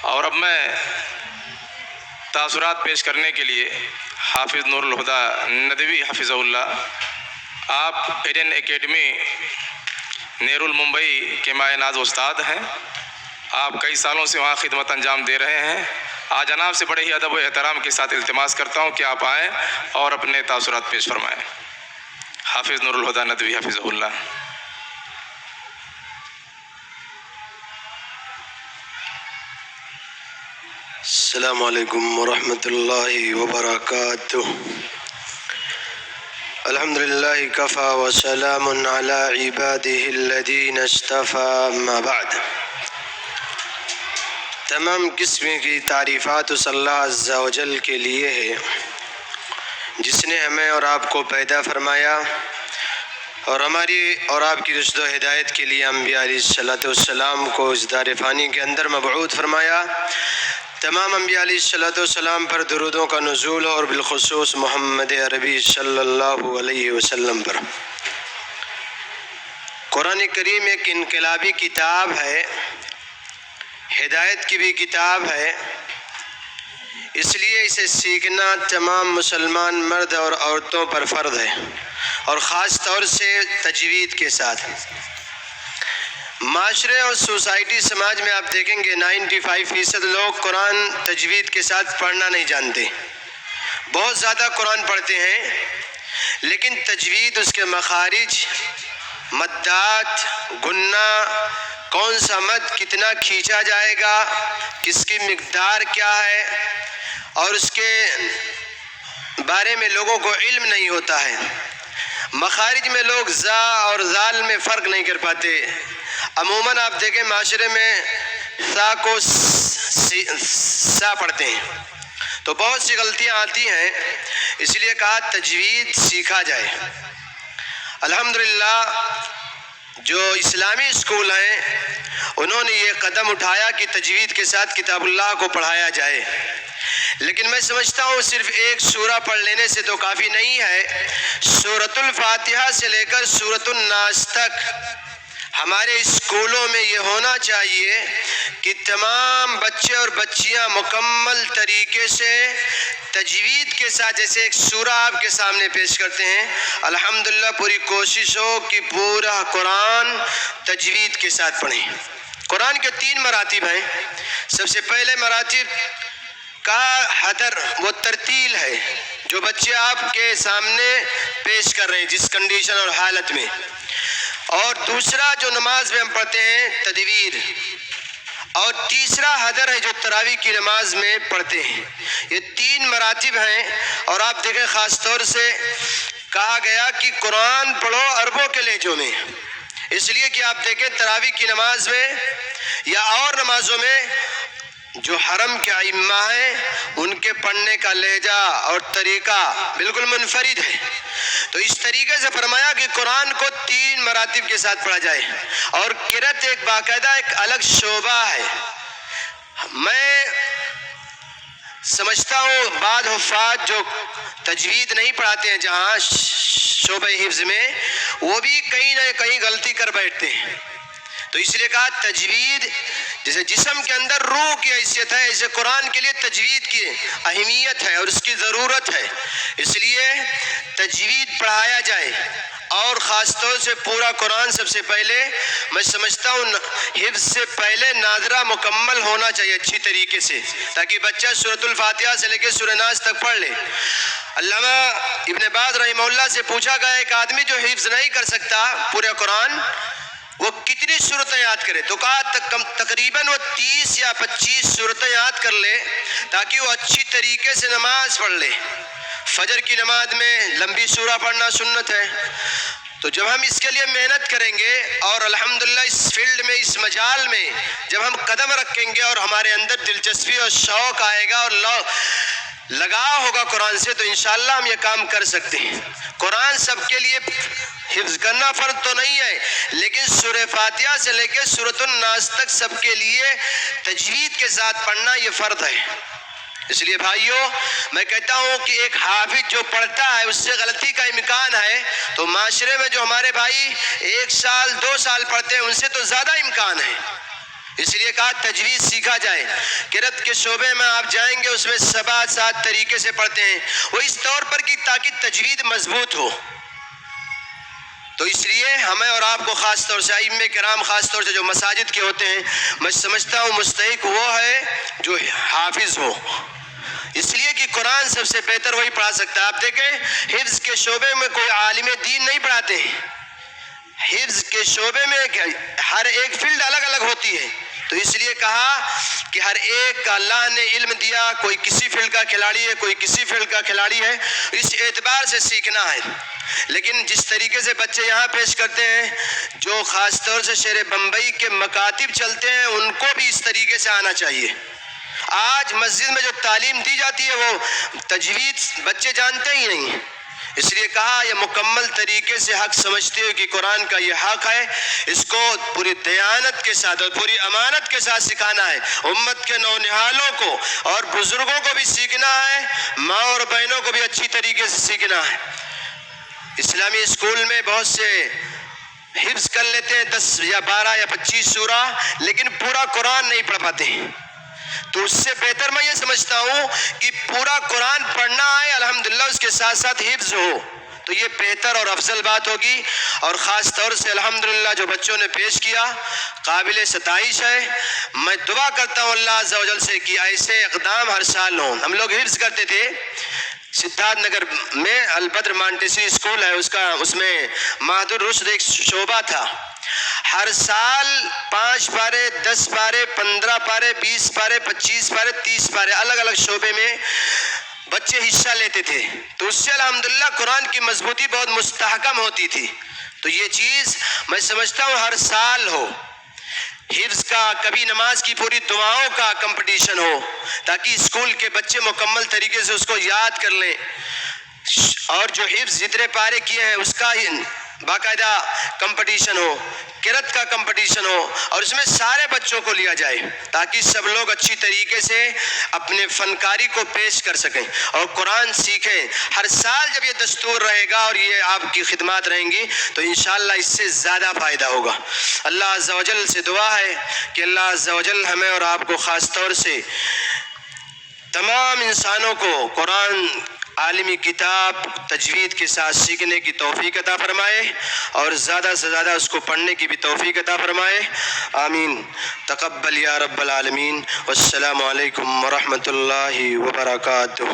اور اب میں تاثرات پیش کرنے کے لیے حافظ نور الہدیٰ ندوی حفظہ اللہ، آپ ایڈن اکیڈمی نیرول الممبئی کے مائع ناز استاد ہیں۔ آپ کئی سالوں سے وہاں خدمت انجام دے رہے ہیں۔ آج جناب سے بڑے ہی ادب و احترام کے ساتھ التماس کرتا ہوں کہ آپ آئیں اور اپنے تاثرات پیش فرمائیں۔ حافظ نور الہدیٰ ندوی حفظہ اللہ۔ السلام علیکم ورحمۃ اللہ وبرکاتہ۔ الحمد للہ کفا وسلام علی عبادہ الذین اصطفیٰ، اما بعد۔ تمام قسم کی تعریفات اس اللہ عز و جل کے لیے ہے جس نے ہمیں اور آپ کو پیدا فرمایا اور ہماری اور آپ کی رشد و ہدایت کے لیے انبیاء علیہ السلام کو اس دار فانی کے اندر مبعوث فرمایا۔ تمام انبیاء علیہ السلام پر درودوں کا نزول اور بالخصوص محمد عربی صلی اللہ علیہ وسلم پر۔ قرآن کریم ایک انقلابی کتاب ہے، ہدایت کی بھی کتاب ہے، اس لیے اسے سیکھنا تمام مسلمان مرد اور عورتوں پر فرض ہے، اور خاص طور سے تجوید کے ساتھ۔ معاشرے اور سوسائٹی سماج میں آپ دیکھیں گے 95% لوگ قرآن تجوید کے ساتھ پڑھنا نہیں جانتے۔ بہت زیادہ قرآن پڑھتے ہیں لیکن تجوید، اس کے مخارج، مدات، گنہ، کون سا مد کتنا کھینچا جائے گا، کس کی مقدار کیا ہے، اور اس کے بارے میں لوگوں کو علم نہیں ہوتا ہے۔ مخارج میں لوگ زا اور زال میں فرق نہیں کر پاتے۔ عموماً آپ دیکھیں معاشرے میں سا کو سا پڑھتے ہیں تو بہت سی غلطیاں آتی ہیں، اس لیے کہا تجوید سیکھا جائے۔ الحمدللہ جو اسلامی اسکول ہیں انہوں نے یہ قدم اٹھایا کہ تجوید کے ساتھ کتاب اللہ کو پڑھایا جائے، لیکن میں سمجھتا ہوں صرف ایک سورہ پڑھ لینے سے تو کافی نہیں ہے۔ سورۃ الفاتحہ سے لے کر سورۃ الناس تک ہمارے اسکولوں میں یہ ہونا چاہیے کہ تمام بچے اور بچیاں مکمل طریقے سے تجوید کے ساتھ، جیسے ایک سورہ آپ کے سامنے پیش کرتے ہیں، الحمدللہ پوری کوشش ہو کہ پورا قرآن تجوید کے ساتھ پڑھیں۔ قرآن کے 3 مراتب ہیں۔ سب سے پہلے مراتب کا حدر، وہ ترتیل ہے جو بچے آپ کے سامنے پیش کر رہے ہیں جس کنڈیشن اور حالت میں، اور دوسرا جو نماز میں ہم پڑھتے ہیں تدویر، اور تیسرا حدر ہے جو تراویح کی نماز میں پڑھتے ہیں۔ یہ 3 مراتب ہیں، اور آپ دیکھیں خاص طور سے کہا گیا کہ قرآن پڑھو عربوں کے لہجوں میں، اس لیے کہ آپ دیکھیں تراویح کی نماز میں یا اور نمازوں میں جو حرم کے ائمہ ہیں ان کے پڑھنے کا لہجہ اور طریقہ بالکل منفرد ہے، تو اس طریقے سے فرمایا کہ قرآن کو 3 مراتب کے ساتھ پڑھا جائے، اور قرأت ایک باقاعدہ ایک الگ شعبہ ہے۔ میں سمجھتا ہوں بعض حفاظ جو تجوید نہیں پڑھاتے ہیں جہاں شعبہ حفظ میں، وہ بھی کہیں نہ کہیں غلطی کر بیٹھتے ہیں، تو اس لیے کہا تجوید جیسے جسم کے اندر روح کی حیثیت ہے، ایسے قرآن کے لیے تجوید کی اہمیت ہے اور اس کی ضرورت ہے، اس لیے تجوید پڑھایا جائے، اور خاص طور سے پورا قرآن سب سے پہلے میں سمجھتا ہوں حفظ سے پہلے ناظرہ مکمل ہونا چاہیے اچھی طریقے سے، تاکہ بچہ سورۃ الفاتحہ سے لے کے سورہ ناس تک پڑھ لے۔ علامہ ابن باز رحمہ اللہ سے پوچھا گیا ایک آدمی جو حفظ نہیں کر سکتا پورے قرآن، وہ کتنی صورتیں یاد کرے؟ تو کہا تقریباً وہ 30 یا 25 صورتیں یاد کر لے تاکہ وہ اچھی طریقے سے نماز پڑھ لے۔ فجر کی نماز میں لمبی سورہ پڑھنا سنت ہے، تو جب ہم اس کے لیے محنت کریں گے اور الحمدللہ اس فیلڈ میں، اس مجال میں جب ہم قدم رکھیں گے اور ہمارے اندر دلچسپی اور شوق آئے گا اور لگاؤ ہوگا قرآن سے، تو انشاءاللہ ہم یہ کام کر سکتے ہیں۔ قرآن سب کے لیے حفظ کرنا فرض تو نہیں ہے، لیکن سورہ فاتحہ سے لے کے سورۃ الناس تک سب کے لیے تجوید کے ساتھ پڑھنا یہ فرض ہے۔ اس لیے بھائیوں میں کہتا ہوں کہ ایک حافظ جو پڑھتا ہے اس سے غلطی کا امکان ہے، تو معاشرے میں جو ہمارے بھائی 1 سال 2 سال پڑھتے ہیں ان سے تو زیادہ امکان ہے، اس لیے کہا تجوید سیکھا جائے۔ قرأت کے شعبے میں آپ جائیں گے، اس میں 7 طریقے سے پڑھتے ہیں، وہ اس طور پر کہ تاکہ تجوید مضبوط ہو۔ تو اس لیے ہمیں اور آپ کو خاص طور سے ائمہ کرام، خاص طور سے جو مساجد کے ہوتے ہیں، میں سمجھتا ہوں مستحق وہ ہے جو حافظ ہو، اس لیے کہ قرآن سب سے بہتر وہی پڑھا سکتا ہے۔ آپ دیکھیں حفظ کے شعبے میں کوئی عالم دین نہیں پڑھاتے ہیں، حفظ کے شعبے میں ہر ایک فیلڈ الگ الگ ہوتی ہے، تو اس لیے کہا کہ ہر ایک کا اللہ نے علم دیا، کوئی کسی فیلڈ کا کھلاڑی ہے، کوئی کسی فیلڈ کا کھلاڑی ہے، اس اعتبار سے سیکھنا ہے۔ لیکن جس طریقے سے بچے یہاں پیش کرتے ہیں، جو خاص طور سے شہر بمبئی کے مکاتب چلتے ہیں، ان کو بھی اس طریقے سے آنا چاہیے۔ آج مسجد میں جو تعلیم دی جاتی ہے وہ تجوید بچے جانتے ہی نہیں، اس لیے کہا یہ مکمل طریقے سے حق سمجھتے ہوئے کہ قرآن کا یہ حق ہے، اس کو پوری دیانت کے ساتھ اور پوری امانت کے ساتھ سکھانا ہے۔ امت کے نونہالوں کو اور بزرگوں کو بھی سیکھنا ہے، ماں اور بہنوں کو بھی اچھی طریقے سے سیکھنا ہے۔ اسلامی اسکول میں بہت سے حفظ کر لیتے ہیں 10 یا 12 یا 25 سورہ، لیکن پورا قرآن نہیں پڑھ پاتے ہیں۔ تو اس سے بہتر میں یہ سمجھتا ہوں کہ پورا قرآن پڑھنا ہے، الحمدللہ اس کے ساتھ ساتھ حفظ ہو، تو یہ بہتر اور افضل بات ہوگی۔ اور خاص طور سے الحمدللہ جو بچوں نے پیش کیا قابل ستائش ہے۔ میں دعا کرتا ہوں اللہ عز و جل سے کہ ایسے اقدام ہر سال ہوں۔ ہم لوگ حفظ کرتے تھے سدھارتھ نگر میں، البدر مانٹیسری اسکول ہے، اس میں مہد الرشد ایک شعبہ تھا۔ ہر سال 5 پارے، 10 پارے، 15 پارے، 20 پارے، 25 پارے، 30 پارے، الگ الگ شعبے میں بچے حصہ لیتے تھے، تو اس سے الحمدللہ قرآن کی مضبوطی بہت مستحکم ہوتی تھی۔ تو یہ چیز میں سمجھتا ہوں ہر سال ہو، حفظ کا، کبھی نماز کی پوری دعاؤں کا کمپٹیشن ہو، تاکہ اسکول کے بچے مکمل طریقے سے اس کو یاد کر لیں، اور جو حفظ جتنے پارے کیے ہیں اس کا باقاعدہ کمپٹیشن ہو، قرأت کا کمپٹیشن ہو، اور اس میں سارے بچوں کو لیا جائے تاکہ سب لوگ اچھی طریقے سے اپنے فنکاری کو پیش کر سکیں اور قرآن سیکھیں۔ ہر سال جب یہ دستور رہے گا اور یہ آپ کی خدمات رہیں گی تو انشاءاللہ اس سے زیادہ فائدہ ہوگا۔ اللہ عز و جل سے دعا ہے کہ اللہ عز و جل ہمیں اور آپ کو خاص طور سے تمام انسانوں کو قرآن عالمی کتاب تجوید کے ساتھ سیکھنے کی توفیق عطا فرمائے اور زیادہ سے زیادہ اس کو پڑھنے کی بھی توفیق عطا فرمائے، آمین۔ تقبل یا رب العالمین، والسلام علیکم ورحمۃ اللہ وبرکاتہ۔